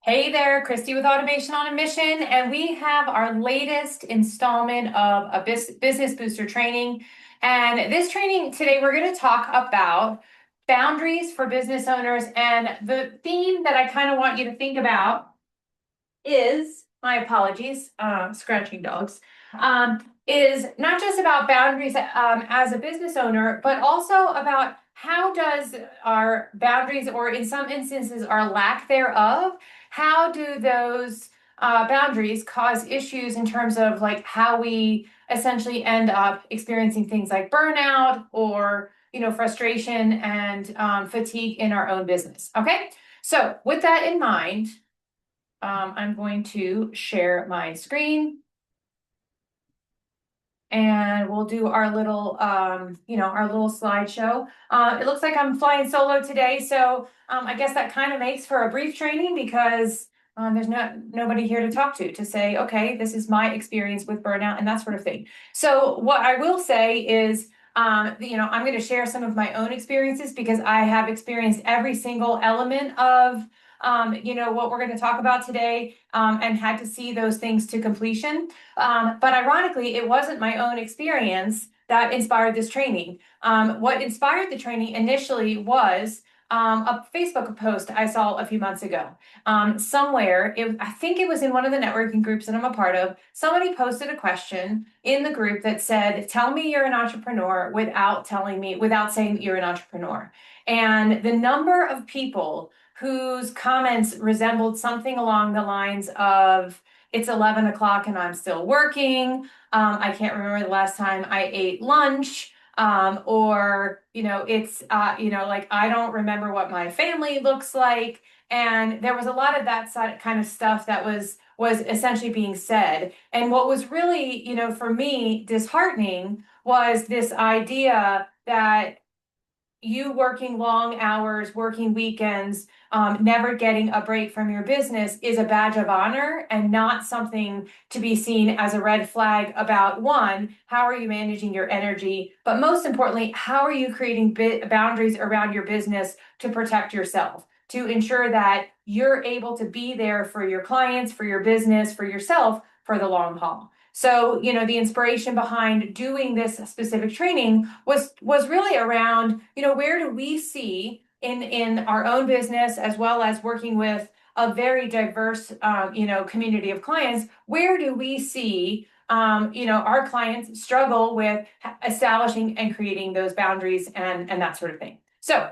Hey there, Christy with Automation on a Mission, and we have our latest installment of a business booster training. And this training today, we're going to talk about boundaries for business owners. And the theme that I kind of want you to think about is, my apologies, scratching dogs, is not just about boundaries as a business owner, but also about how does our boundaries, or in some instances, our lack thereof, how do those boundaries cause issues in terms of like how we essentially end up experiencing things like burnout or frustration and fatigue in our own business. Okay, so with that in mind, I'm going to share my screen and we'll do our little, our little slideshow. It looks like I'm flying solo today, so I guess that kind of makes for a brief training because there's nobody here to talk to say, okay, this is my experience with burnout and that sort of thing. So what I will say is, I'm going to share some of my own experiences because I have experienced every single element of what we're going to talk about today, and had to see those things to completion. But ironically, it wasn't my own experience that inspired this training. What inspired the training initially was a Facebook post I saw a few months ago. Somewhere, I think it was in one of the networking groups that I'm a part of, somebody posted a question in the group that said, tell me you're an entrepreneur without saying that you're an entrepreneur. And the number of people whose comments resembled something along the lines of, it's 11 o'clock and I'm still working. I can't remember the last time I ate lunch. Or, it's, like, I don't remember what my family looks like. And there was a lot of that kind of stuff that was essentially being said. And what was really, for me, disheartening was this idea that you working long hours, working weekends, never getting a break from your business is a badge of honor and not something to be seen as a red flag about, one, how are you managing your energy? But most importantly, how are you creating boundaries around your business to protect yourself, to ensure that you're able to be there for your clients, for your business, for yourself for the long haul. So, the inspiration behind doing this specific training was really around, where do we see in our own business, as well as working with a very diverse, community of clients, where do we see, our clients struggle with establishing and creating those boundaries and that sort of thing. So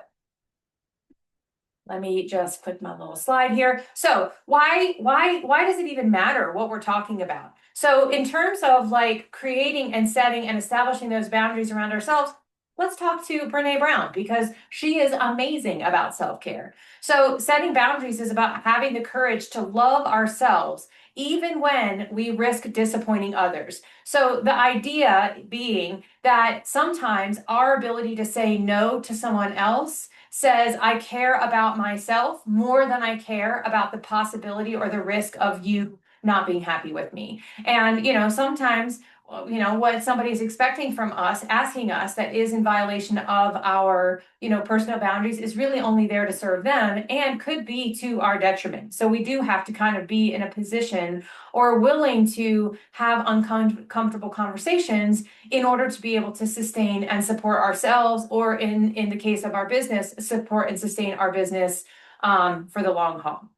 let me just click my little slide here. So why does it even matter what we're talking about? So in terms of like creating and setting and establishing those boundaries around ourselves, let's talk to Brene Brown because she is amazing about self-care. So setting boundaries is about having the courage to love ourselves even when we risk disappointing others. So the idea being that sometimes our ability to say no to someone else says, I care about myself more than I care about the possibility or the risk of you not being happy with me. And, sometimes, what somebody is expecting from us, asking us that is in violation of our, personal boundaries is really only there to serve them and could be to our detriment. So we do have to kind of be in a position or willing to have uncomfortable conversations in order to be able to sustain and support ourselves, or in the case of our business, support and sustain our business for the long haul.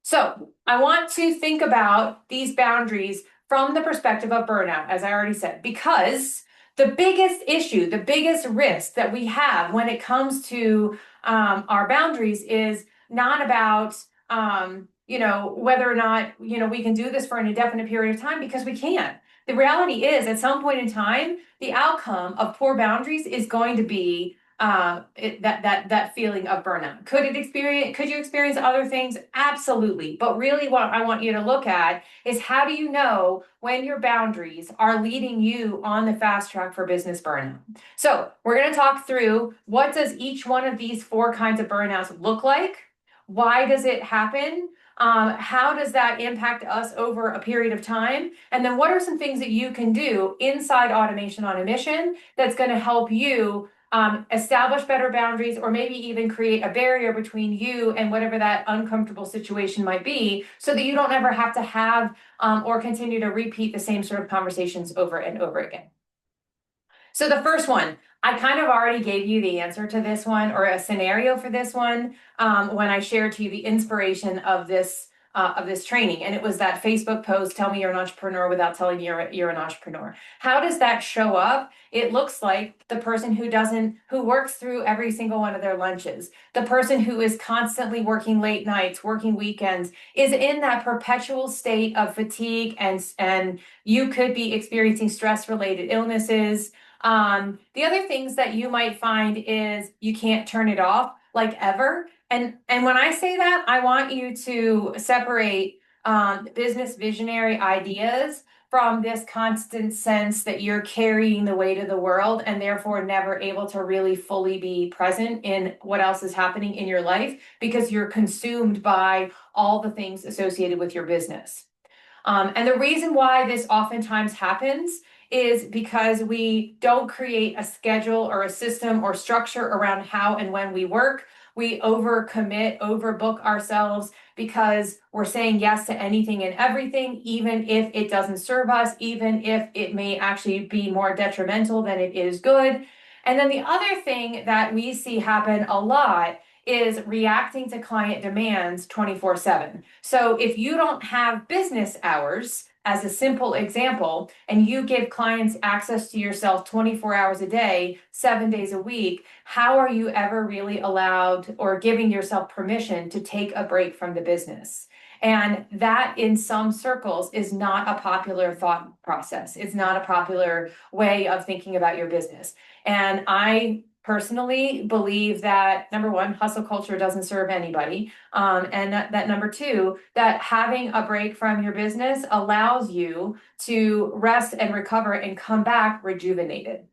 So I want to think about these boundaries from the perspective of burnout, as I already said, because the biggest issue, the biggest risk that we have when it comes to our boundaries is not about, whether or not, we can do this for an indefinite period of time, because we can't. The reality is, at some point in time, the outcome of poor boundaries is going to be that feeling of burnout. Could you experience other things? Absolutely. But really what I want you to look at is, how do you know when your boundaries are leading you on the fast track for business burnout? So we're going to talk through, what does each one of these 4 kinds of burnouts look like? Why does it happen? How does that impact us over a period of time? And then what are some things that you can do inside Automation on a Mission that's going to help you establish better boundaries, or maybe even create a barrier between you and whatever that uncomfortable situation might be, so that you don't ever have to have or continue to repeat the same sort of conversations over and over again. So the first one, I kind of already gave you the answer to this one, or a scenario for this one, when I shared to you the inspiration of this training, and it was that Facebook post, "Tell me you're an entrepreneur without telling me you're an entrepreneur." How does that show up? It looks like the person who works through every single one of their lunches, the person who is constantly working late nights, working weekends, is in that perpetual state of fatigue, and you could be experiencing stress-related illnesses. The other things that you might find is you can't turn it off, like, ever. And when I say that, I want you to separate business visionary ideas from this constant sense that you're carrying the weight of the world, and therefore never able to really fully be present in what else is happening in your life, because you're consumed by all the things associated with your business. And the reason why this oftentimes happens is because we don't create a schedule or a system or structure around how and when we work. We overcommit, overbook ourselves, because we're saying yes to anything and everything, even if it doesn't serve us, even if it may actually be more detrimental than it is good. And then the other thing that we see happen a lot is reacting to client demands 24/7. So if you don't have business hours, as a simple example, and you give clients access to yourself 24 hours a day, 7 days a week, how are you ever really allowed or giving yourself permission to take a break from the business? And that, in some circles, is not a popular thought process. It's not a popular way of thinking about your business. And I personally believe that, number one, hustle culture doesn't serve anybody. And that number two, that having a break from your business allows you to rest and recover and come back rejuvenated.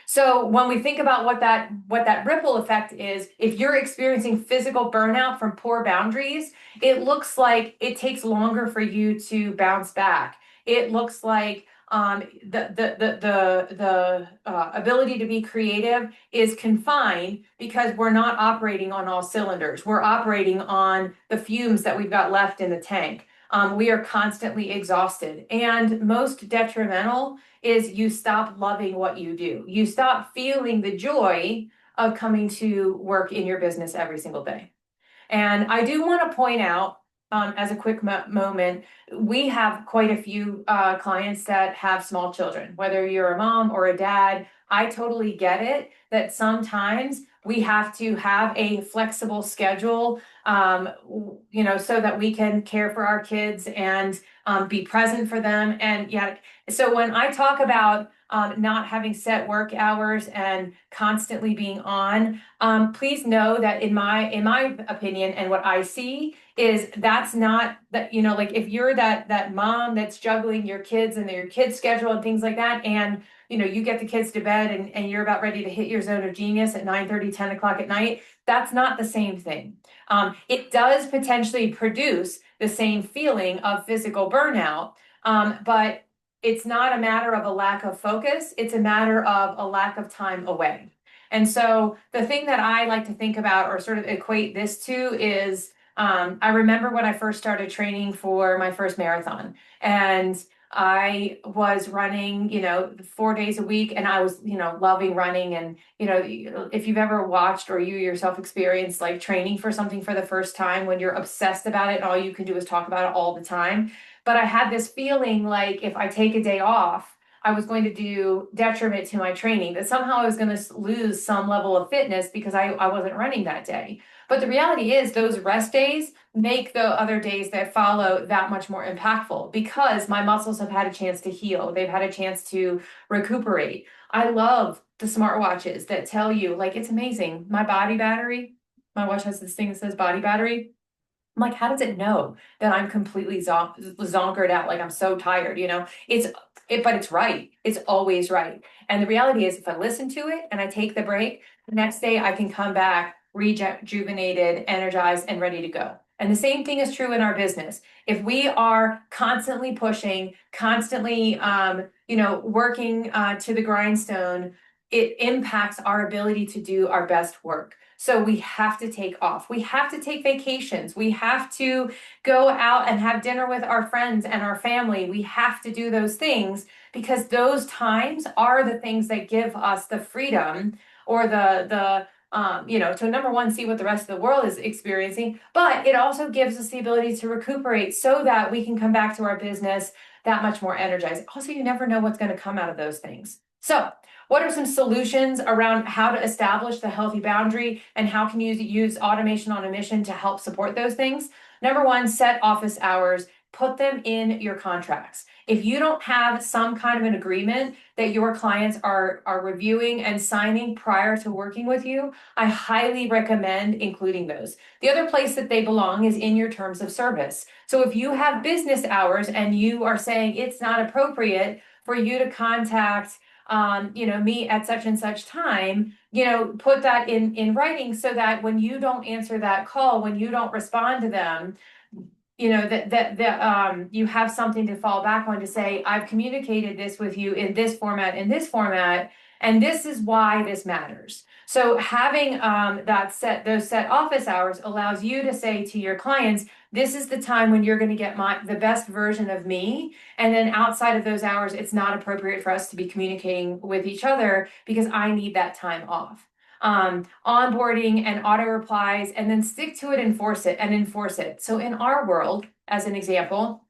So when we think about what that ripple effect is, if you're experiencing physical burnout from poor boundaries, it looks like it takes longer for you to bounce back. It looks like the ability to be creative is confined, because we're not operating on all cylinders. We're operating on the fumes that we've got left in the tank. We are constantly exhausted. And most detrimental is you stop loving what you do. You stop feeling the joy of coming to work in your business every single day. And I do want to point out, as a quick moment, we have quite a few clients that have small children. Whether you're a mom or a dad, I totally get it that sometimes we have to have a flexible schedule, so that we can care for our kids and be present for them. And yeah, so when I talk about not having set work hours and constantly being on, please know that in my opinion, and what I see, is that's not that, like, if you're that mom that's juggling your kids and their kids schedule and things like that, and you get the kids to bed, and you're about ready to hit your zone of genius at 9:30, 10 o'clock at night, that's not the same thing. It does potentially produce the same feeling of physical burnout, but it's not a matter of a lack of focus. It's a matter of a lack of time away. And so the thing that I like to think about, or sort of equate this to, is I remember when I first started training for my first marathon, and I was running, 4 days a week, and I was, loving running. And, if you've ever watched or you yourself experienced like training for something for the first time, when you're obsessed about it and all you can do is talk about it all the time. But I had this feeling like if I take a day off, I was going to do detriment to my training, that somehow I was going to lose some level of fitness because I wasn't running that day. But the reality is, those rest days make the other days that follow that much more impactful, because my muscles have had a chance to heal. They've had a chance to recuperate. I love the smartwatches that tell you, like, it's amazing. My body battery, my watch has this thing that says body battery. I'm like, how does it know that I'm completely zonkered out? Like, I'm so tired, but it's right. It's always right. And the reality is, if I listen to it and I take the break, the next day I can come back rejuvenated, energized, and ready to go. And the same thing is true in our business. If we are constantly pushing, constantly, working to the grindstone, it impacts our ability to do our best work. So we have to take off. We have to take vacations. We have to go out and have dinner with our friends and our family. We have to do those things because those times are the things that give us the freedom or to number one, see what the rest of the world is experiencing, but it also gives us the ability to recuperate so that we can come back to our business that much more energized. Also, you never know what's going to come out of those things. So what are some solutions around how to establish the healthy boundary and how can you use automation on a mission to help support those things? Number one, set office hours, put them in your contracts. If you don't have some kind of an agreement that your clients are reviewing and signing prior to working with you, I highly recommend including those. The other place that they belong is in your terms of service. So if you have business hours and you are saying it's not appropriate for you to contact me at such and such time, put that in writing so that when you don't answer that call, when you don't respond to them, that you have something to fall back on to say, I've communicated this with you in this format, and this is why this matters. So having those set office hours allows you to say to your clients, this is the time when you're going to get the best version of me. And then outside of those hours, it's not appropriate for us to be communicating with each other because I need that time off. Onboarding and auto replies, and then stick to it, enforce it. So in our world, as an example,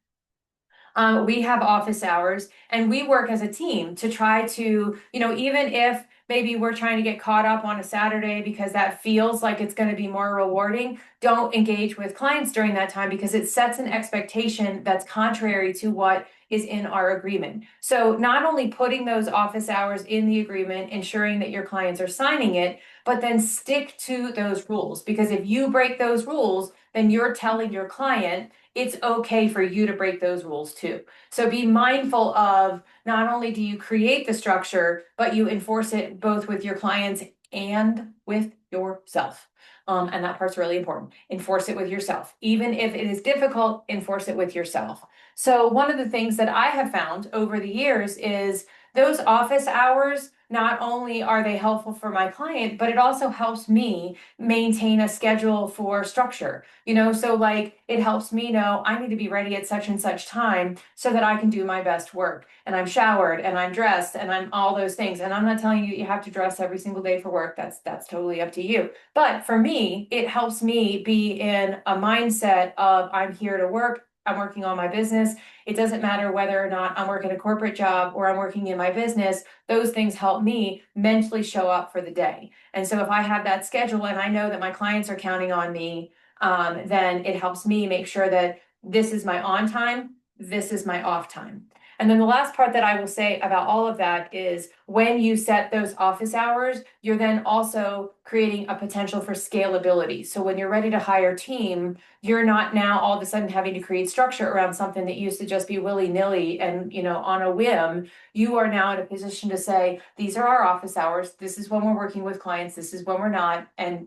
we have office hours and we work as a team to try to, even if maybe we're trying to get caught up on a Saturday because that feels like it's going to be more rewarding, don't engage with clients during that time because it sets an expectation that's contrary to what is in our agreement. So not only putting those office hours in the agreement, ensuring that your clients are signing it, but then stick to those rules. Because if you break those rules, then you're telling your client it's okay for you to break those rules too. So be mindful of not only do you create the structure, but you enforce it both with your clients and with yourself. And that part's really important. Enforce it with yourself. Even if it is difficult, enforce it with yourself. So one of the things that I have found over the years is those office hours, not only are they helpful for my client, but it also helps me maintain a schedule for structure. So like it helps me know I need to be ready at such and such time so that I can do my best work. And I'm showered and I'm dressed and I'm all those things. And I'm not telling you have to dress every single day for work. That's totally up to you. But for me, it helps me be in a mindset of I'm here to work. I'm working on my business. It doesn't matter whether or not I'm working a corporate job or I'm working in my business. Those things help me mentally show up for the day. And so if I have that schedule and I know that my clients are counting on me, then it helps me make sure that this is my on time, this is my off time. And then the last part that I will say about all of that is when you set those office hours, you're then also creating a potential for scalability. So when you're ready to hire a team, you're not now all of a sudden having to create structure around something that used to just be willy-nilly and, on a whim. You are now in a position to say, these are our office hours. This is when we're working with clients. This is when we're not, and,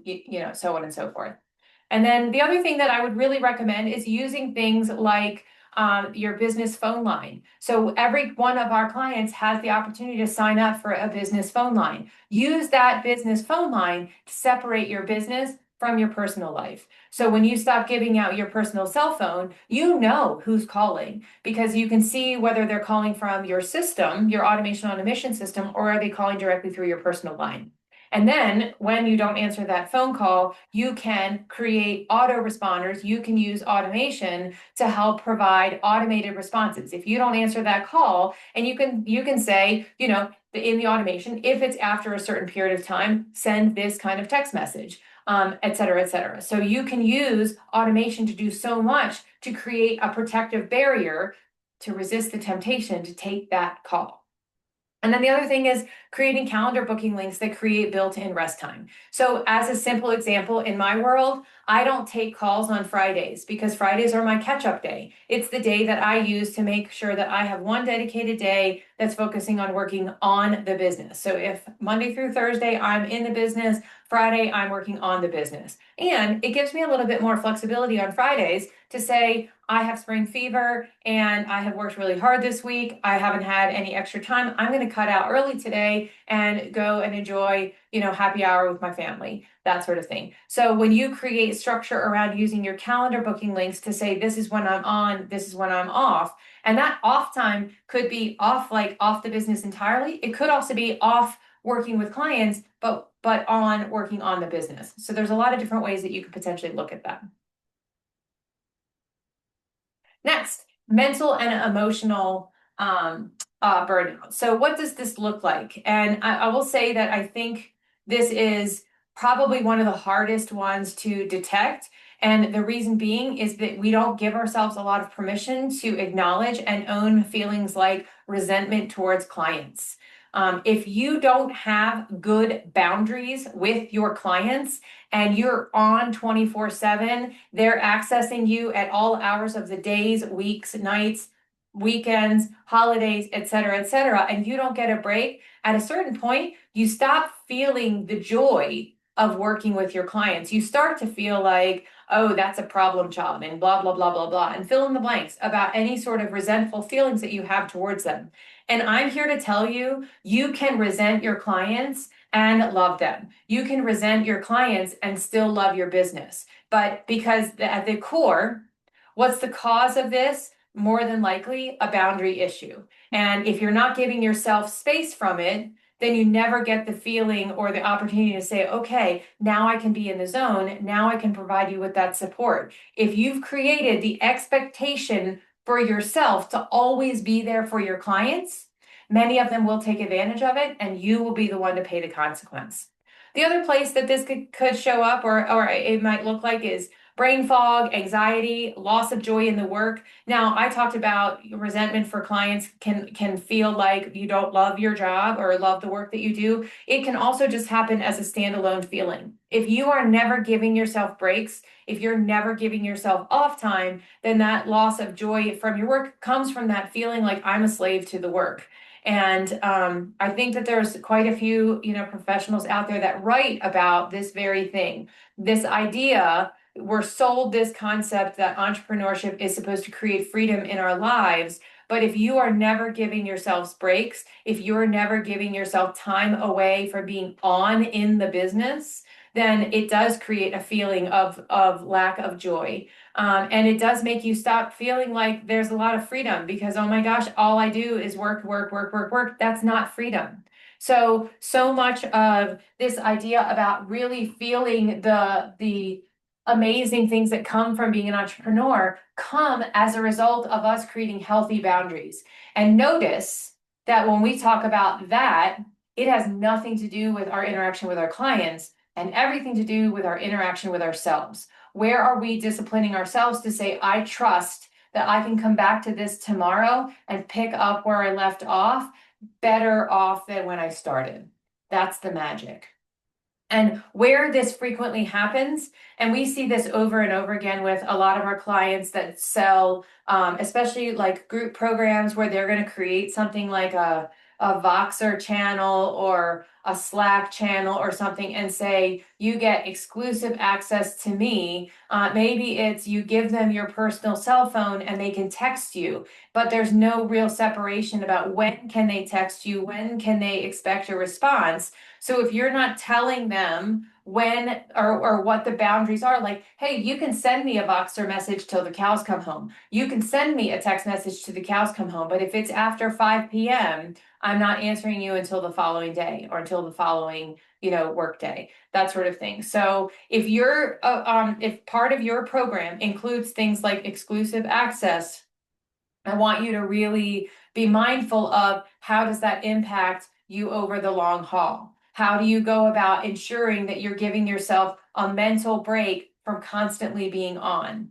so on and so forth. And then the other thing that I would really recommend is using things like your business phone line. So every one of our clients has the opportunity to sign up for a business phone line. Use that business phone line to separate your business from your personal life. So when you stop giving out your personal cell phone, you know who's calling because you can see whether they're calling from your system, your automation on a mission system, or are they calling directly through your personal line. And then when you don't answer that phone call, you can create autoresponders. You can use automation to help provide automated responses. If you don't answer that call, and you can say, in the automation, if it's after a certain period of time, send this kind of text message, et cetera, et cetera. So you can use automation to do so much to create a protective barrier to resist the temptation to take that call. And then the other thing is creating calendar booking links that create built-in rest time. So as a simple example, in my world, I don't take calls on Fridays because Fridays are my catch-up day. It's the day that I use to make sure that I have one dedicated day that's focusing on working on the business. So if Monday through Thursday I'm in the business, Friday I'm working on the business. And it gives me a little bit more flexibility on Fridays to say, I have spring fever and I have worked really hard this week. I haven't had any extra time. I'm going to cut out early today and go and enjoy, happy hour with my family, that sort of thing. So when you create structure around using your calendar booking links to say, this is when I'm on, this is when I'm off, and that off time could be off, like off the business entirely. It could also be off working with clients, but on working on the business. So there's a lot of different ways that you could potentially look at that. Next, mental and emotional burnout. So what does this look like? And I will say that I think this is probably one of the hardest ones to detect. And the reason being is that we don't give ourselves a lot of permission to acknowledge and own feelings like resentment towards clients. If you don't have good boundaries with your clients and you're on 24/7, they're accessing you at all hours of the days, weeks, nights, weekends, holidays, et cetera, and you don't get a break, at a certain point, you stop feeling the joy of working with your clients. You start to feel like, oh, that's a problem child, and blah, blah, blah, blah, blah, and fill in the blanks about any sort of resentful feelings that you have towards them. And I'm here to tell you, you can resent your clients and love them. You can resent your clients and still love your business. But because at the core, what's the cause of this? More than likely a boundary issue. And if you're not giving yourself space from it, then you never get the feeling or the opportunity to say, okay, now I can be in the zone. Now I can provide you with that support. If you've created the expectation for yourself to always be there for your clients, many of them will take advantage of it and you will be the one to pay the consequence. The other place that this could show up or it might look like is brain fog, anxiety, loss of joy in the work. Now, I talked about resentment for clients can feel like you don't love your job or love the work that you do. It can also just happen as a standalone feeling. If you are never giving yourself breaks, if you're never giving yourself off time, then that loss of joy from your work comes from that feeling like I'm a slave to the work. And I think that there's quite a few, professionals out there that write about this very thing, this idea. We're sold this concept that entrepreneurship is supposed to create freedom in our lives. But if you are never giving yourselves breaks, if you're never giving yourself time away from being on in the business, then it does create a feeling of lack of joy. And it does make you stop feeling like there's a lot of freedom because, oh my gosh, all I do is work, work, work, work, work. That's not freedom. So much of this idea about really feeling the amazing things that come from being an entrepreneur come as a result of us creating healthy boundaries. And notice that when we talk about that, it has nothing to do with our interaction with our clients and everything to do with our interaction with ourselves. Where are we disciplining ourselves to say, I trust that I can come back to this tomorrow and pick up where I left off, better off than when I started? That's the magic. And where this frequently happens, and we see this over and over again with a lot of our clients that sell, especially like group programs where they're going to create something like a Voxer channel or a Slack channel or something and say, you get exclusive access to me. Maybe it's you give them your personal cell phone and they can text you, but there's no real separation about when can they text you, when can they expect a response. So if you're not telling them when or what the boundaries are, like, hey, you can send me a Voxer message till the cows come home. You can send me a text message to the cows come home. But if it's after 5 p.m., I'm not answering you until the following day or until the following, work day, that sort of thing. So if if part of your program includes things like exclusive access, I want you to really be mindful of how does that impact you over the long haul? How do you go about ensuring that you're giving yourself a mental break from constantly being on?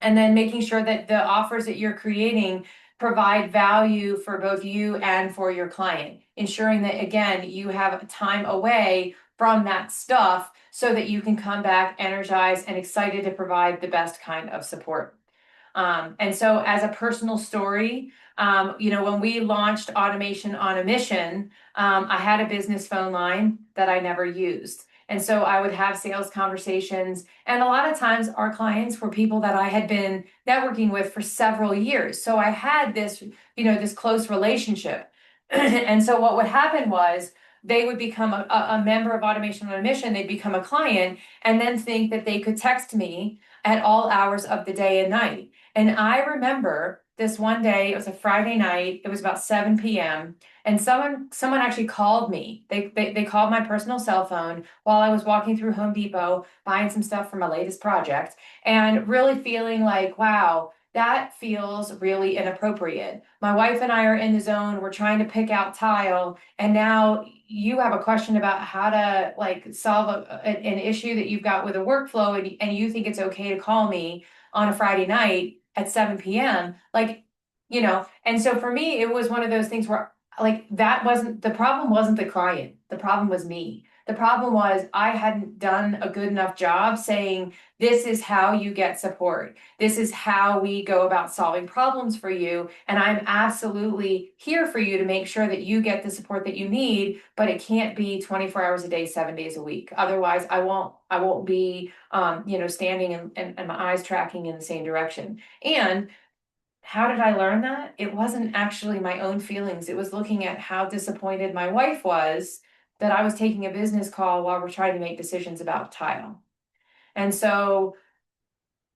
And then making sure that the offers that you're creating provide value for both you and for your client, ensuring that, again, you have time away from that stuff so that you can come back energized and excited to provide the best kind of support. And so as a personal story, when we launched Automation on a Mission, I had a business phone line that I never used. And so I would have sales conversations. And a lot of times our clients were people that I had been networking with for several years. So I had this close relationship. And so what would happen was they would become a member of Automation on a Mission, they'd become a client, and then think that they could text me at all hours of the day and night. And I remember this one day, it was a Friday night, it was about 7 p.m. And someone actually called me. They called my personal cell phone while I was walking through Home Depot, buying some stuff for my latest project, and really feeling like, wow, that feels really inappropriate. My wife and I are in the zone, we're trying to pick out tile, and now you have a question about how to like solve an issue that you've got with a workflow, and you think it's okay to call me on a Friday night at 7 p.m. And so for me, it was one of those things where like that wasn't the problem, wasn't the client. The problem was me. The problem was I hadn't done a good enough job saying, this is how you get support. This is how we go about solving problems for you. And I'm absolutely here for you to make sure that you get the support that you need, but it can't be 24 hours a day, 7 days a week. Otherwise, I won't be, standing and my eyes tracking in the same direction. And how did I learn that? It wasn't actually my own feelings. It was looking at how disappointed my wife was that I was taking a business call while we're trying to make decisions about tile. And so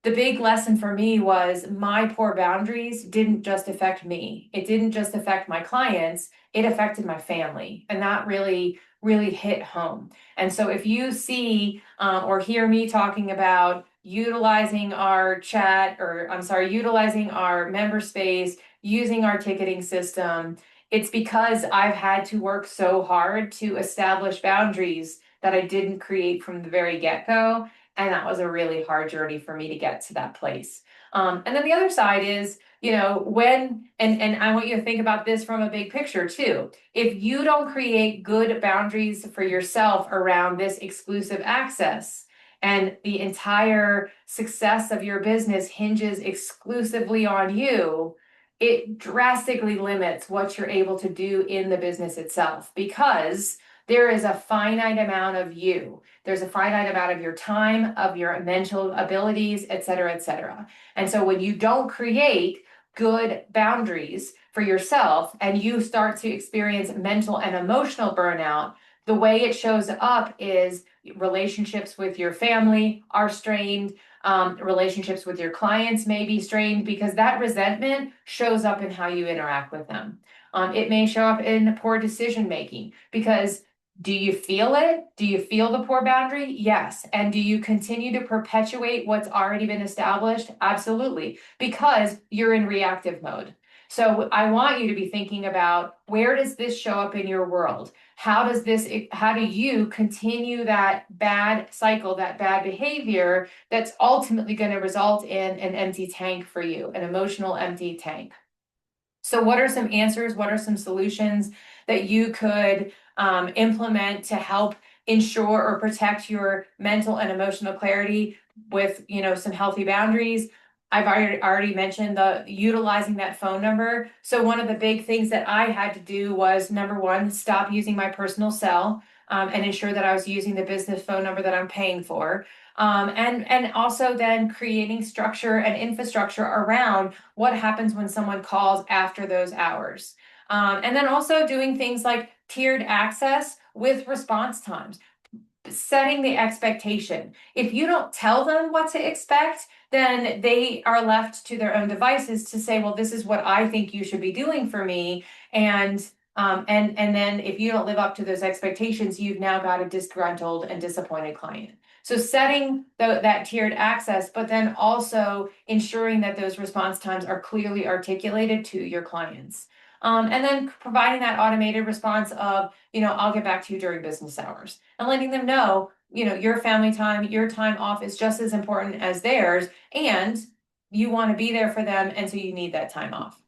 the big lesson for me was my poor boundaries didn't just affect me. It didn't just affect my clients, it affected my family. And that really, really hit home. And so if you see or hear me talking about utilizing our utilizing our member space, using our ticketing system, it's because I've had to work so hard to establish boundaries that I didn't create from the very get-go. And that was a really hard journey for me to get to that place. And then the other side is, and I want you to think about this from a big picture too. If you don't create good boundaries for yourself around this exclusive access, and the entire success of your business hinges exclusively on you, it drastically limits what you're able to do in the business itself because there is a finite amount of you. There's a finite amount of your time, of your mental abilities, et cetera, et cetera. And so when you don't create good boundaries for yourself and you start to experience mental and emotional burnout, the way it shows up is relationships with your family are strained. Relationships with your clients may be strained because that resentment shows up in how you interact with them. It may show up in poor decision making because do you feel it? Do you feel the poor boundary? Yes. And do you continue to perpetuate what's already been established? Absolutely, because you're in reactive mode. So I want you to be thinking about where does this show up in your world? How do you continue that bad cycle, that bad behavior that's ultimately going to result in an empty tank for you, an emotional empty tank? So what are some answers? What are some solutions that you could implement to help ensure or protect your mental and emotional clarity with, some healthy boundaries? I've already mentioned the utilizing that phone number. So one of the big things that I had to do was number one, stop using my personal cell and ensure that I was using the business phone number that I'm paying for. And also then creating structure and infrastructure around what happens when someone calls after those hours. And then also doing things like tiered access with response times, setting the expectation. If you don't tell them what to expect, then they are left to their own devices to say, well, this is what I think you should be doing for me. And then if you don't live up to those expectations, you've now got a disgruntled and disappointed client. So setting that tiered access, but then also ensuring that those response times are clearly articulated to your clients. And then providing that automated response of, I'll get back to you during business hours and letting them know, your family time, your time off is just as important as theirs, and you want to be there for them. And so you need that time off.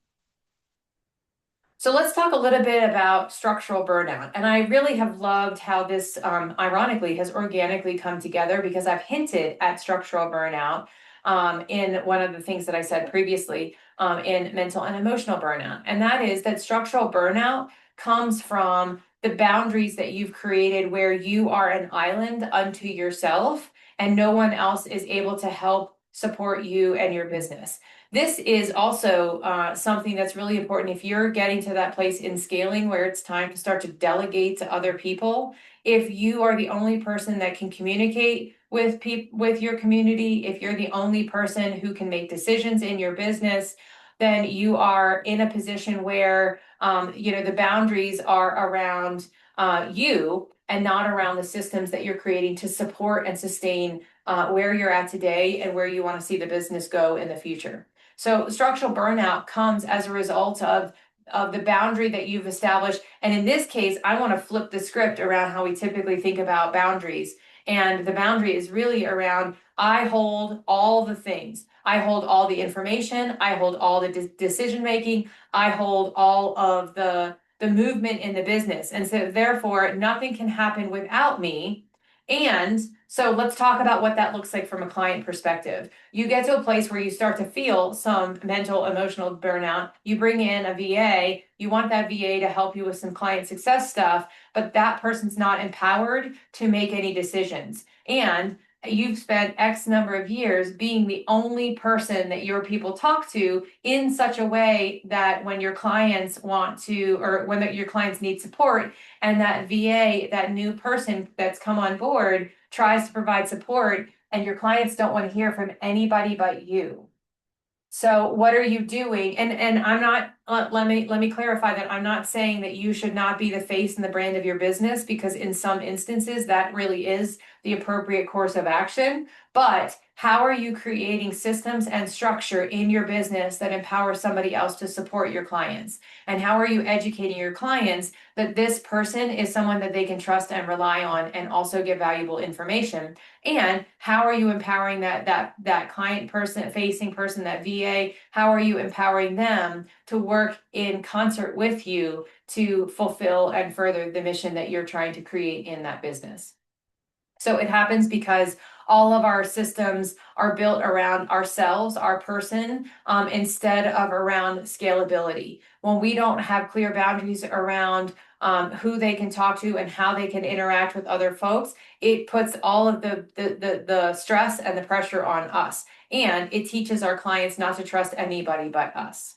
So let's talk a little bit about structural burnout. And I really have loved how this, ironically, has organically come together because I've hinted at structural burnout in one of the things that I said previously in mental and emotional burnout. And that is that structural burnout comes from the boundaries that you've created where you are an island unto yourself and no one else is able to help support you and your business. This is also something that's really important if you're getting to that place in scaling where it's time to start to delegate to other people. If you are the only person that can communicate with with your community, if you're the only person who can make decisions in your business, then you are in a position where the boundaries are around you and not around the systems that you're creating to support and sustain where you're at today and where you want to see the business go in the future. So structural burnout comes as a result of the boundary that you've established. And in this case, I want to flip the script around how we typically think about boundaries. And the boundary is really around I hold all the things. I hold all the information. I hold all the decision making. I hold all of the movement in the business. And so therefore, nothing can happen without me. And so let's talk about what that looks like from a client perspective. You get to a place where you start to feel some mental, emotional burnout. You bring in a VA, you want that VA to help you with some client success stuff, but that person's not empowered to make any decisions. And you've spent X number of years being the only person that your people talk to in such a way that when your clients want to, or when your clients need support, and that VA, that new person that's come on board, tries to provide support, and your clients don't want to hear from anybody but you. So what are you doing? And I'm not, let me clarify that I'm not saying that you should not be the face and the brand of your business, because in some instances that really is the appropriate course of action. But how are you creating systems and structure in your business that empower somebody else to support your clients? And how are you educating your clients that this person is someone that they can trust and rely on and also give valuable information? And how are you empowering that client person, facing person, that VA? How are you empowering them to work in concert with you to fulfill and further the mission that you're trying to create in that business? So it happens because all of our systems are built around ourselves, our person, instead of around scalability. When we don't have clear boundaries around who they can talk to and how they can interact with other folks, it puts all of the stress and the pressure on us. And it teaches our clients not to trust anybody but us.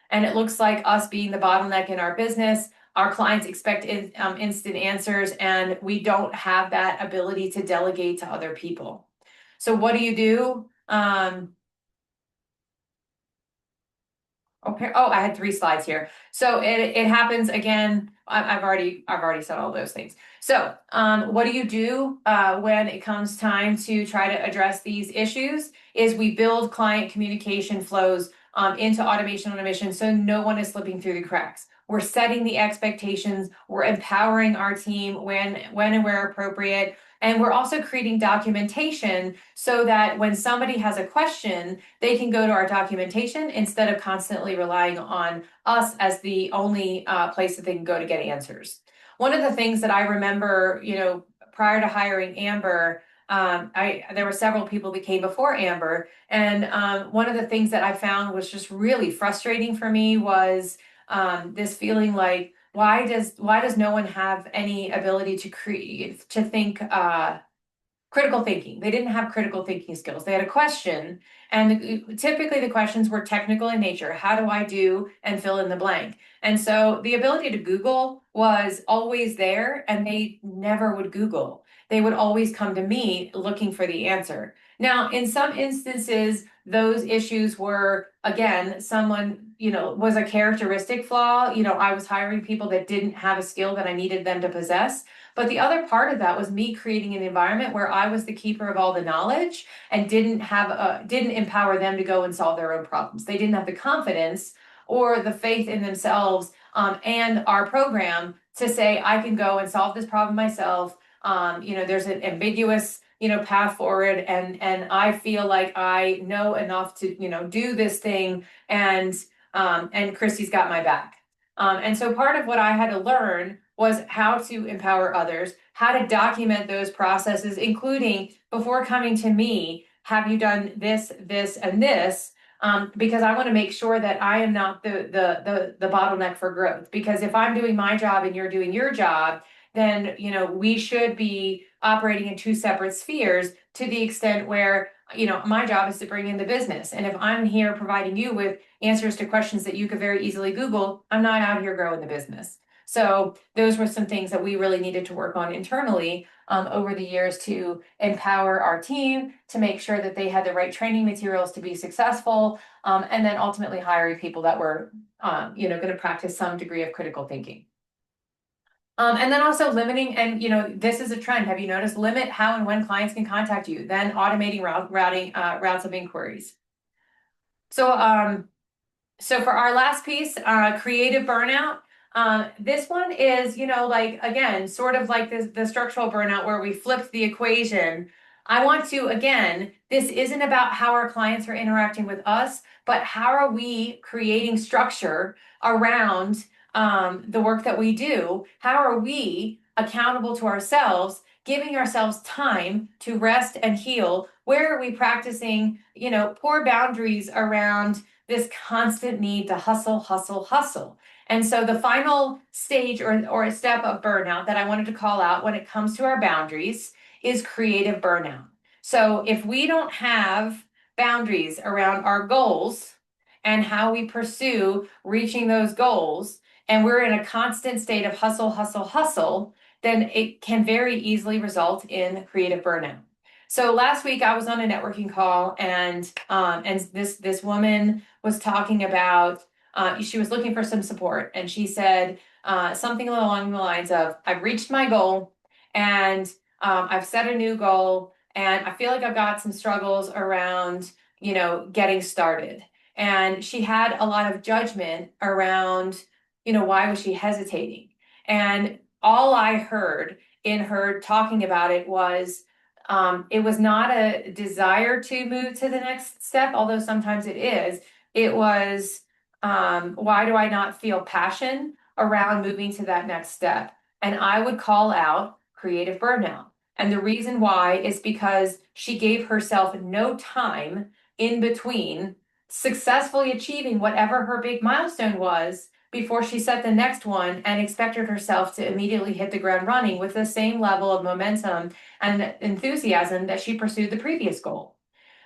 And it looks like us being the bottleneck in our business. Our clients expect instant answers, and we don't have that ability to delegate to other people. So what do you do? Okay. Oh, I had 3 slides here. So it happens again. I've already said all those things. So what do you do when it comes time to try to address these issues? Is we build client communication flows into automation on a mission so no one is slipping through the cracks. We're setting the expectations. We're empowering our team when and where appropriate. And we're also creating documentation so that when somebody has a question, they can go to our documentation instead of constantly relying on us as the only place that they can go to get answers. One of the things that I remember, prior to hiring Amber, there were several people that came before Amber, and one of the things that I found was just really frustrating for me was this feeling like, why does no one have any ability to create, to think, critical thinking? They didn't have critical thinking skills. They had a question, and typically the questions were technical in nature. How do I do and fill in the blank? And so the ability to Google was always there, and they never would Google. They would always come to me looking for the answer. Now, in some instances, those issues were, again, someone, was a characteristic flaw. I was hiring people that didn't have a skill that I needed them to possess. But the other part of that was me creating an environment where I was the keeper of all the knowledge and didn't empower them to go and solve their own problems. They didn't have the confidence or the faith in themselves and our program to say, I can go and solve this problem myself. There's an ambiguous path forward, and I feel like I know enough to do this thing, and and Christy's got my back. And so part of what I had to learn was how to empower others, how to document those processes, including before coming to me, have you done this, this, and this? Because I want to make sure that I am not the bottleneck for growth. Because if I'm doing my job and you're doing your job, then we should be operating in two separate spheres to the extent where my job is to bring in the business. And if I'm here providing you with answers to questions that you could very easily Google, I'm not out here growing the business. So those were some things that we really needed to work on internally over the years to empower our team, to make sure that they had the right training materials to be successful, and then ultimately hiring people that were, going to practice some degree of critical thinking. And then also limiting, and this is a trend. Have you noticed? Limit how and when clients can contact you, then automating routes of inquiries. So for our last piece, creative burnout, this one is, like, again, sort of like the structural burnout where we flipped the equation. I want to, again, this isn't about how our clients are interacting with us, but how are we creating structure around the work that we do? How are we accountable to ourselves, giving ourselves time to rest and heal? Where are we practicing, poor boundaries around this constant need to hustle, hustle, hustle? And so the final stage or a step of burnout that I wanted to call out when it comes to our boundaries is creative burnout. So if we don't have boundaries around our goals and how we pursue reaching those goals, and we're in a constant state of hustle, hustle, hustle, then it can very easily result in creative burnout. So last week I was on a networking call, and this woman was talking about she was looking for some support, and she said something along the lines of, "I've reached my goal, and I've set a new goal, and I feel like I've got some struggles around getting started." And she had a lot of judgment around why was she hesitating, and all I heard in her talking about it was not a desire to move to the next step, although sometimes it is. It was, why do I not feel passion around moving to that next step? And I would call out creative burnout. And the reason why is because she gave herself no time in between successfully achieving whatever her big milestone was before she set the next one and expected herself to immediately hit the ground running with the same level of momentum and enthusiasm that she pursued the previous goal.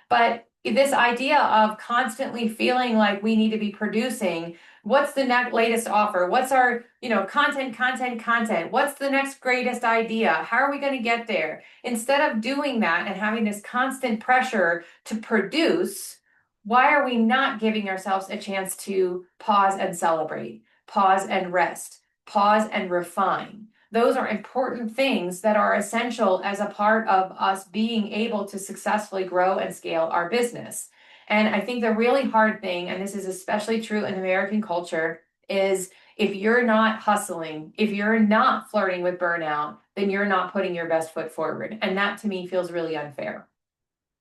But this idea of constantly feeling like we need to be producing, what's the next latest offer? What's our, content? What's the next greatest idea? How are we going to get there? Instead of doing that and having this constant pressure to produce, why are we not giving ourselves a chance to pause and celebrate, pause and rest, pause and refine? Those are important things that are essential as a part of us being able to successfully grow and scale our business. And I think the really hard thing, and this is especially true in American culture, is if you're not hustling, if you're not flirting with burnout, then you're not putting your best foot forward. And that to me feels really unfair.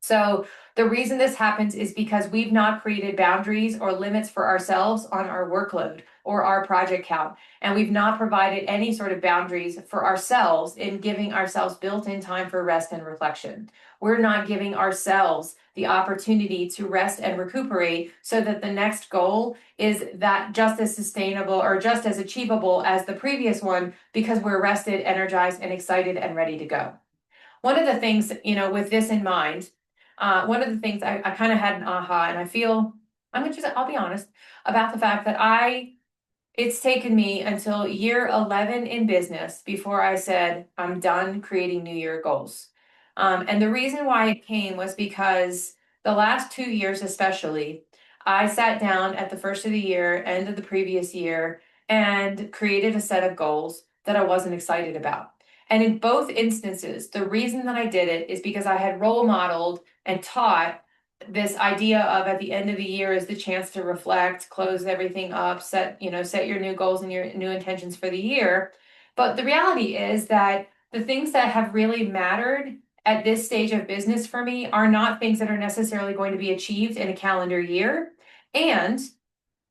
So the reason this happens is because we've not created boundaries or limits for ourselves on our workload or our project count. And we've not provided any sort of boundaries for ourselves in giving ourselves built-in time for rest and reflection. We're not giving ourselves the opportunity to rest and recuperate so that the next goal is that just as sustainable or just as achievable as the previous one because we're rested, energized, and excited and ready to go. One of the things, with this in mind, one of the things I kind of had an aha, and I'll be honest about the fact that it's taken me until year 11 in business before I said, I'm done creating New Year goals. And the reason why it came was because the last 2 years, especially, I sat down at the first of the year, end of the previous year, and created a set of goals that I wasn't excited about. And in both instances, the reason that I did it is because I had role modeled and taught this idea of at the end of the year is the chance to reflect, close everything up, set your new goals and your new intentions for the year. But the reality is that the things that have really mattered at this stage of business for me are not things that are necessarily going to be achieved in a calendar year. And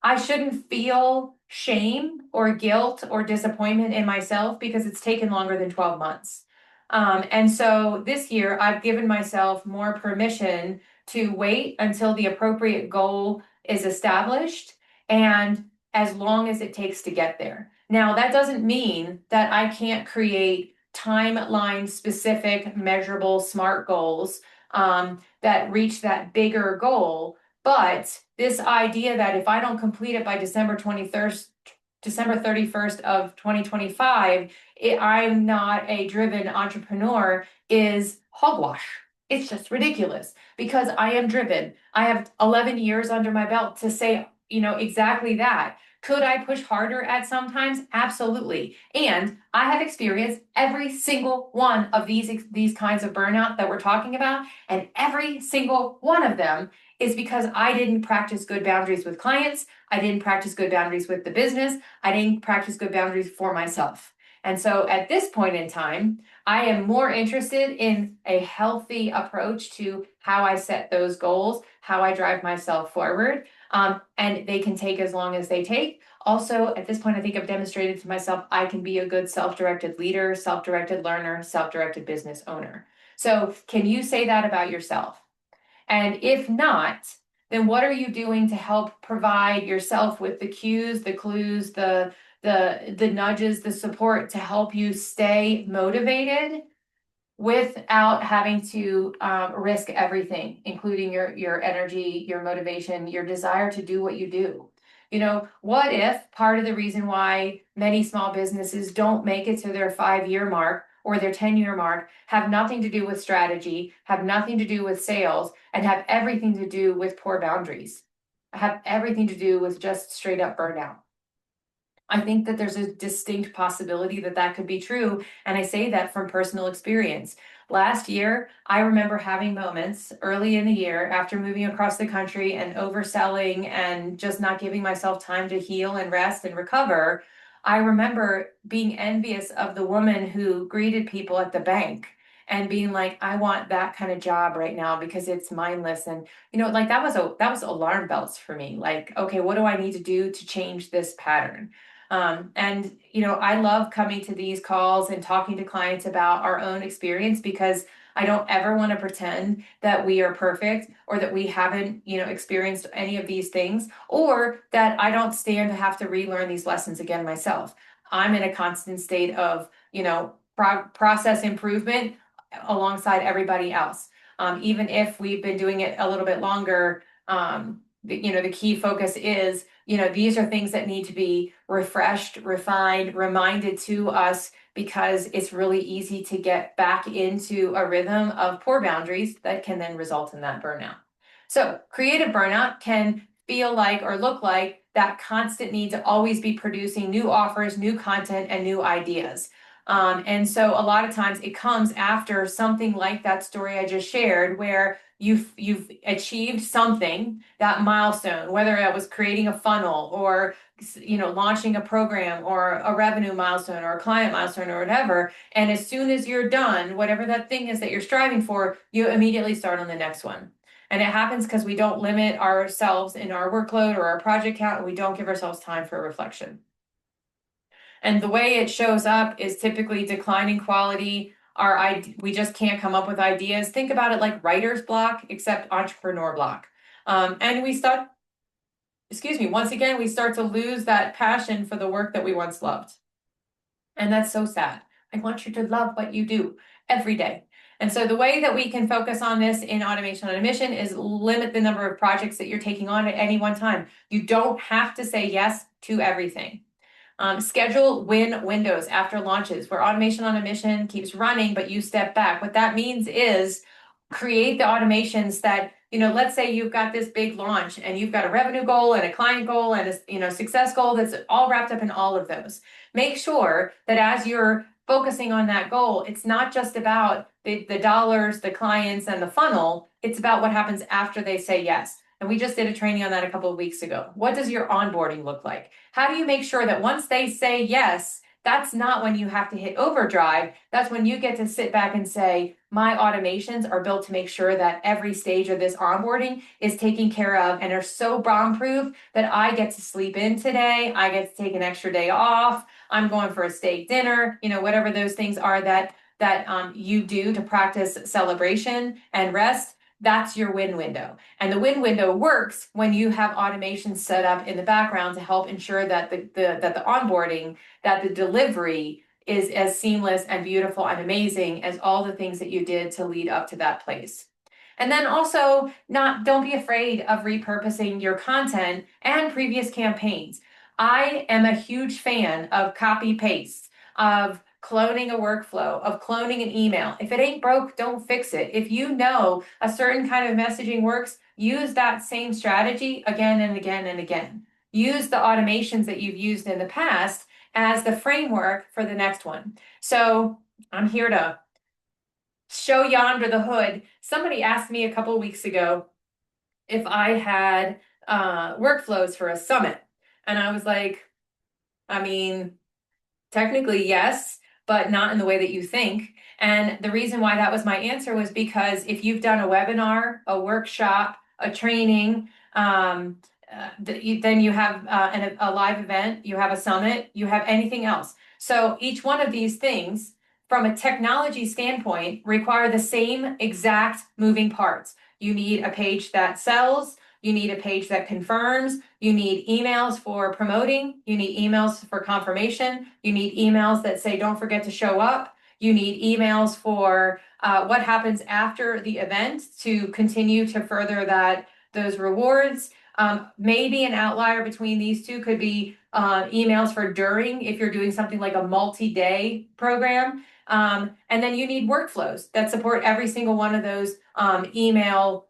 I shouldn't feel shame or guilt or disappointment in myself because it's taken longer than 12 months. And so this year, I've given myself more permission to wait until the appropriate goal is established and as long as it takes to get there. Now, that doesn't mean that I can't create timeline specific, measurable, SMART goals that reach that bigger goal. But this idea that if I don't complete it by December 31st of 2025, I'm not a driven entrepreneur is hogwash. It's just ridiculous because I am driven. I have 11 years under my belt to say, exactly that. Could I push harder at sometimes? Absolutely. And I have experienced every single one of these kinds of burnout that we're talking about, and every single one of them is because I didn't practice good boundaries with clients. I didn't practice good boundaries with the business. I didn't practice good boundaries for myself. And so at this point in time, I am more interested in a healthy approach to how I set those goals, how I drive myself forward. And they can take as long as they take. Also, at this point, I think I've demonstrated to myself I can be a good self-directed leader, self-directed learner, self-directed business owner. So can you say that about yourself? And if not, then what are you doing to help provide yourself with the cues, the clues, the nudges, the support to help you stay motivated without having to risk everything, including your energy, your motivation, your desire to do what you do? What if part of the reason why many small businesses don't make it to their 5-year mark or their 10-year mark have nothing to do with strategy, have nothing to do with sales, and have everything to do with poor boundaries, have everything to do with just straight up burnout? I think that there's a distinct possibility that that could be true. And I say that from personal experience. Last year, I remember having moments early in the year after moving across the country and overselling and just not giving myself time to heal and rest and recover. I remember being envious of the woman who greeted people at the bank and being like, I want that kind of job right now because it's mindless. And like that was alarm bells for me. Like, okay, what do I need to do to change this pattern? And I love coming to these calls and talking to clients about our own experience because I don't ever want to pretend that we are perfect or that we haven't, experienced any of these things, or that I don't stand to have to relearn these lessons again myself. I'm in a constant state of, process improvement alongside everybody else. Even if we've been doing it a little bit longer, the key focus is, these are things that need to be refreshed, refined, reminded to us because it's really easy to get back into a rhythm of poor boundaries that can then result in that burnout. So creative burnout can feel like or look like that constant need to always be producing new offers, new content, and new ideas. And so a lot of times it comes after something like that story I just shared, where you've achieved something, that milestone, whether it was creating a funnel or launching a program or a revenue milestone or a client milestone or whatever. And as soon as you're done, whatever that thing is that you're striving for, you immediately start on the next one. And it happens because we don't limit ourselves in our workload or our project count, and we don't give ourselves time for reflection. And the way it shows up is typically declining quality. We just can't come up with ideas. Think about it like writer's block, except entrepreneur block. And once again, we start to lose that passion for the work that we once loved. And that's so sad. I want you to love what you do every day. And so the way that we can focus on this in Automation on a Mission is limit the number of projects that you're taking on at any one time. You don't have to say yes to everything. Schedule win windows after launches where Automation on a Mission keeps running, but you step back. What that means is create the automations that, let's say you've got this big launch and you've got a revenue goal and a client goal and a, success goal that's all wrapped up in all of those. Make sure that as you're focusing on that goal, it's not just about the dollars, the clients, and the funnel. It's about what happens after they say yes. And we just did a training on that a couple of weeks ago. What does your onboarding look like? How do you make sure that once they say yes, That's not when you have to hit overdrive. That's when you get to sit back and say, my automations are built to make sure that every stage of this onboarding is taken care of and are so bomb-proof that I get to sleep in today. I get to take an extra day off. I'm going for a steak dinner, whatever those things are that you do to practice celebration and rest. That's your win window. And the win window works when you have automation set up in the background to help ensure that the onboarding, that the delivery is as seamless and beautiful and amazing as all the things that you did to lead up to that place. And then also don't be afraid of repurposing your content and previous campaigns. I am a huge fan of copy paste, of cloning a workflow, of cloning an email. If it ain't broke, don't fix it. If you know a certain kind of messaging works, use that same strategy again and again and again. Use the automations that you've used in the past as the framework for the next one. So I'm here to show you under the hood. Somebody asked me a couple of weeks ago if I had workflows for a summit. And I was like, I mean, technically, yes, but not in the way that you think. And the reason why that was my answer was because if you've done a webinar, a workshop, a training, then you have a live event, you have a summit, you have anything else. So each one of these things, from a technology standpoint, require the same exact moving parts. You need a page that sells. You need a page that confirms. You need emails for promoting. You need emails for confirmation. You need emails that say, don't forget to show up. You need emails for what happens after the event to continue to further those rewards. Maybe an outlier between these two could be emails for during, if you're doing something like a multi-day program. And then you need workflows that support every single one of those email,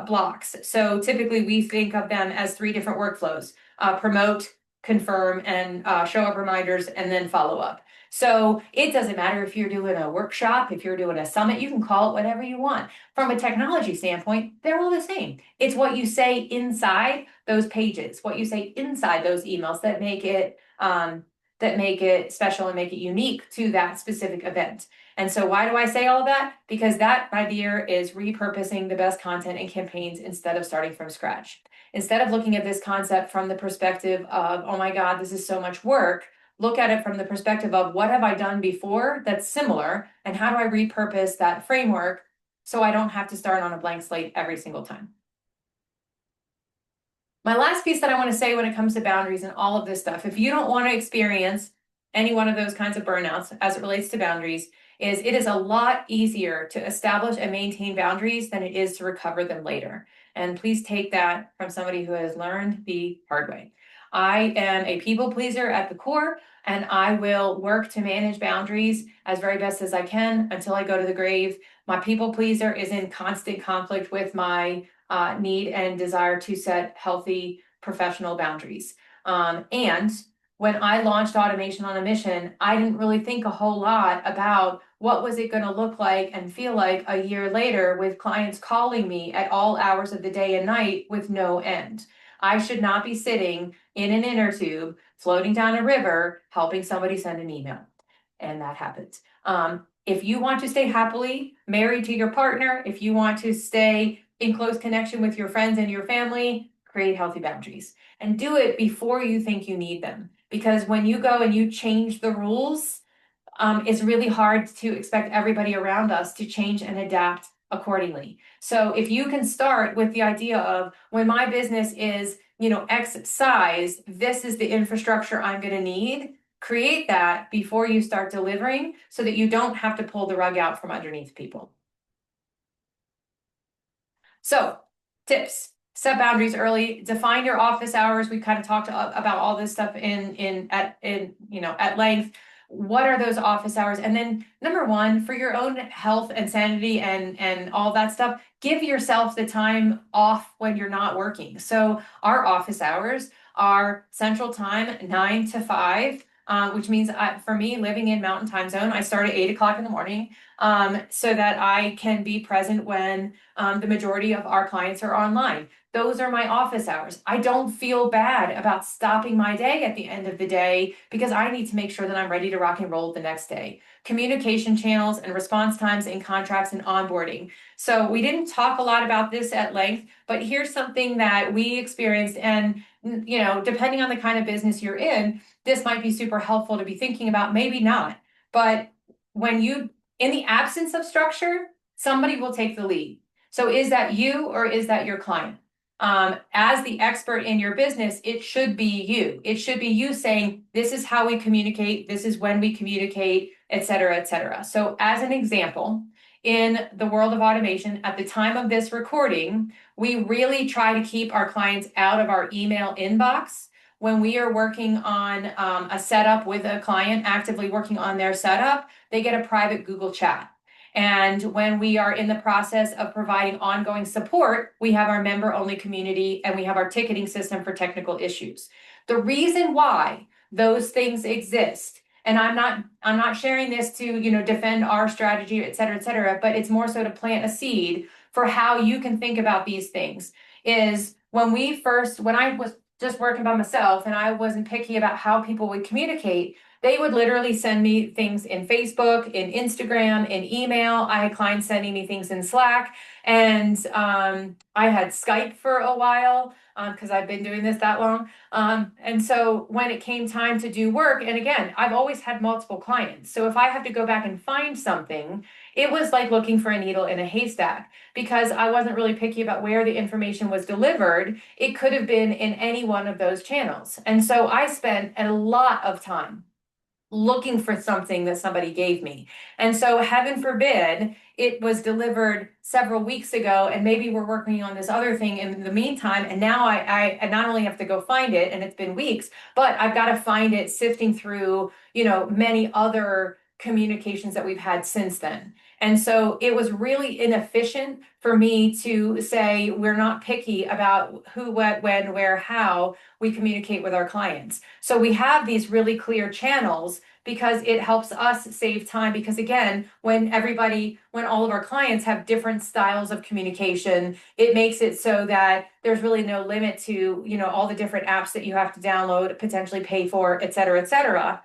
blocks. So typically we think of them as 3 different workflows: promote, confirm, and show up reminders, and then follow up. So it doesn't matter if you're doing a workshop, if you're doing a summit, you can call it whatever you want. From a technology standpoint, they're all the same. It's what you say inside those pages, what you say inside those emails that make it special and make it unique to that specific event. And so why do I say all of that? Because that, my dear, is repurposing the best content and campaigns instead of starting from scratch. Instead of looking at this concept from the perspective of, oh my God, this is so much work, look at it from the perspective of what have I done before that's similar, and how do I repurpose that framework so I don't have to start on a blank slate every single time. My last piece that I want to say when it comes to boundaries and all of this stuff, if you don't want to experience any one of those kinds of burnouts as it relates to boundaries, is it is a lot easier to establish and maintain boundaries than it is to recover them later. And please take that from somebody who has learned the hard way. I am a people pleaser at the core, and I will work to manage boundaries as very best as I can until I go to the grave. My people pleaser is in constant conflict with my need and desire to set healthy professional boundaries. And when I launched Automation on a Mission, I didn't really think a whole lot about what was it going to look like and feel like a year later with clients calling me at all hours of the day and night with no end. I should not be sitting in an inner tube, floating down a river, helping somebody send an email. And that happens. If you want to stay happily married to your partner, if you want to stay in close connection with your friends and your family, create healthy boundaries and do it before you think you need them. Because when you go and you change the rules, it's really hard to expect everybody around us to change and adapt accordingly. So if you can start with the idea of, when my business is, X size, this is the infrastructure I'm going to need. Create that before you start delivering so that you don't have to pull the rug out from underneath people. So, tips: set boundaries early, define your office hours. We kind of talked about all this stuff at length. What are those office hours? And then number 1, for your own health and sanity and all that stuff, give yourself the time off when you're not working. So our office hours are Central Time, 9 to 5, which means for me, living in Mountain Time Zone, I start at 8 o'clock in the morning, so that I can be present when the majority of our clients are online. Those are my office hours. I don't feel bad about stopping my day at the end of the day because I need to make sure that I'm ready to rock and roll the next day. Communication channels and response times in contracts and onboarding. So we didn't talk a lot about this at length, but here's something that we experienced. And, depending on the kind of business you're in, this might be super helpful to be thinking about, maybe not. But in the absence of structure, somebody will take the lead. So is that you or is that your client? As the expert in your business, it should be you. It should be you saying, this is how we communicate, this is when we communicate, et cetera, et cetera. So as an example, in the world of automation, at the time of this recording, we really try to keep our clients out of our email inbox. When we are working on a setup with a client, actively working on their setup, they get a private Google chat. And when we are in the process of providing ongoing support, we have our member-only community and we have our ticketing system for technical issues. The reason why those things exist, and I'm not sharing this to, defend our strategy, et cetera, but it's more so to plant a seed for how you can think about these things, is when I was just working by myself and I wasn't picky about how people would communicate, they would literally send me things in Facebook, in Instagram, in email. I had clients sending me things in Slack, and I had Skype for a while because I've been doing this that long. And so when it came time to do work, and again, I've always had multiple clients. So if I have to go back and find something, it was like looking for a needle in a haystack because I wasn't really picky about where the information was delivered. It could have been in any one of those channels. And so I spent a lot of time looking for something that somebody gave me. And so heaven forbid it was delivered several weeks ago and maybe we're working on this other thing in the meantime. And now I not only have to go find it and it's been weeks, but I've got to find it sifting through, many other communications that we've had since then. And so it was really inefficient for me to say we're not picky about who, what, when, where, how we communicate with our clients. So we have these really clear channels because it helps us save time. Because again, when all of our clients have different styles of communication, it makes it so that there's really no limit to, all the different apps that you have to download, potentially pay for, et cetera, et cetera.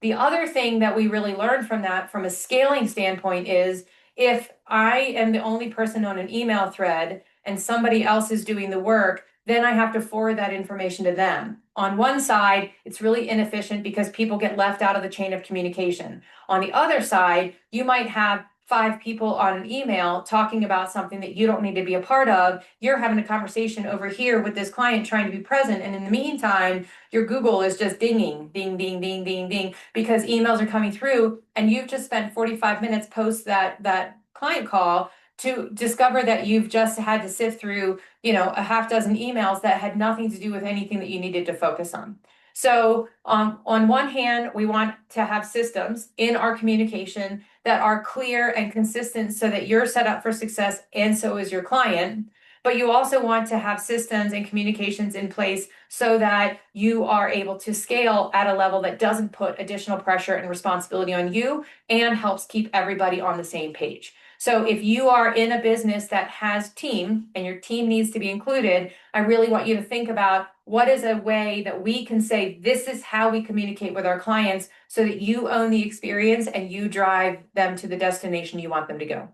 The other thing that we really learned from that, from a scaling standpoint, is if I am the only person on an email thread and somebody else is doing the work, then I have to forward that information to them. On one side, it's really inefficient because people get left out of the chain of communication. On the other side, you might have 5 people on an email talking about something that you don't need to be a part of. You're having a conversation over here with this client trying to be present. And in the meantime, your Google is just dinging, ding, ding, ding, ding, ding, because emails are coming through and you've just spent 45 minutes post that client call to discover that you've just had to sift through, a half dozen emails that had nothing to do with anything that you needed to focus on. So on one hand, we want to have systems in our communication that are clear and consistent so that you're set up for success and so is your client. But you also want to have systems and communications in place so that you are able to scale at a level that doesn't put additional pressure and responsibility on you and helps keep everybody on the same page. So if you are in a business that has team and your team needs to be included, I really want you to think about what is a way that we can say, this is how we communicate with our clients so that you own the experience and you drive them to the destination you want them to go.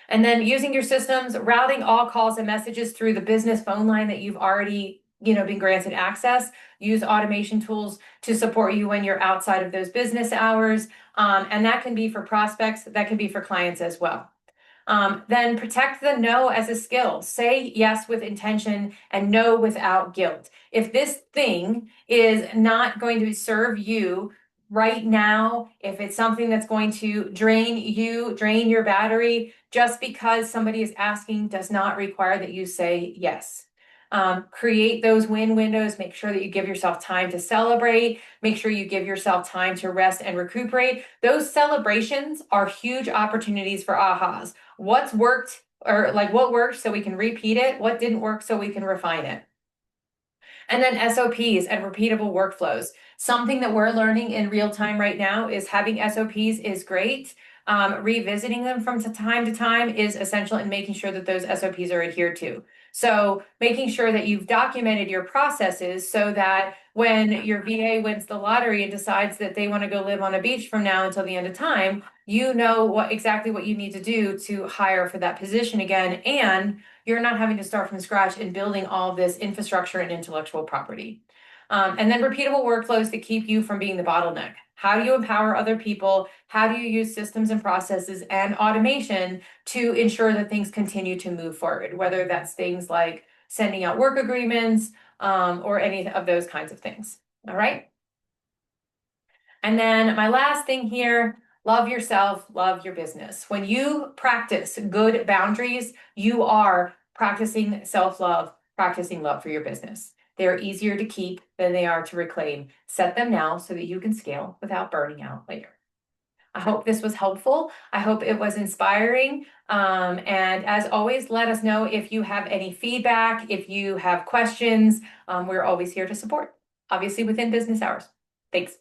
And then using your systems, routing all calls and messages through the business phone line that you've already been granted access. Use automation tools to support you when you're outside of those business hours. And that can be for prospects, that can be for clients as well. Then protect the no as a skill. Say yes with intention and no without guilt. If this thing is not going to serve you right now, if it's something that's going to drain your battery, just because somebody is asking does not require that you say yes. Create those win windows. Make sure that you give yourself time to celebrate. Make sure you give yourself time to rest and recuperate. Those celebrations are huge opportunities for ahas. What's worked, or like what worked so we can repeat it? What didn't work so we can refine it? And then SOPs and repeatable workflows. Something that we're learning in real time right now is having SOPs is great. Revisiting them from time to time is essential in making sure that those SOPs are adhered to. So making sure that you've documented your processes so that when your VA wins the lottery and decides that they want to go live on a beach from now until the end of time, you know exactly what you need to do to hire for that position again, and you're not having to start from scratch and building all this infrastructure and intellectual property. And then repeatable workflows that keep you from being the bottleneck. How do you empower other people? How do you use systems and processes and automation to ensure that things continue to move forward, whether that's things like sending out work agreements or any of those kinds of things. All right. And then my last thing here, love yourself, love your business. When you practice good boundaries, you are practicing self-love, practicing love for your business. They're easier to keep than they are to reclaim. Set them now so that you can scale without burning out later. I hope this was helpful. I hope it was inspiring. And as always, let us know if you have any feedback, if you have questions. We're always here to support, obviously within business hours. Thanks.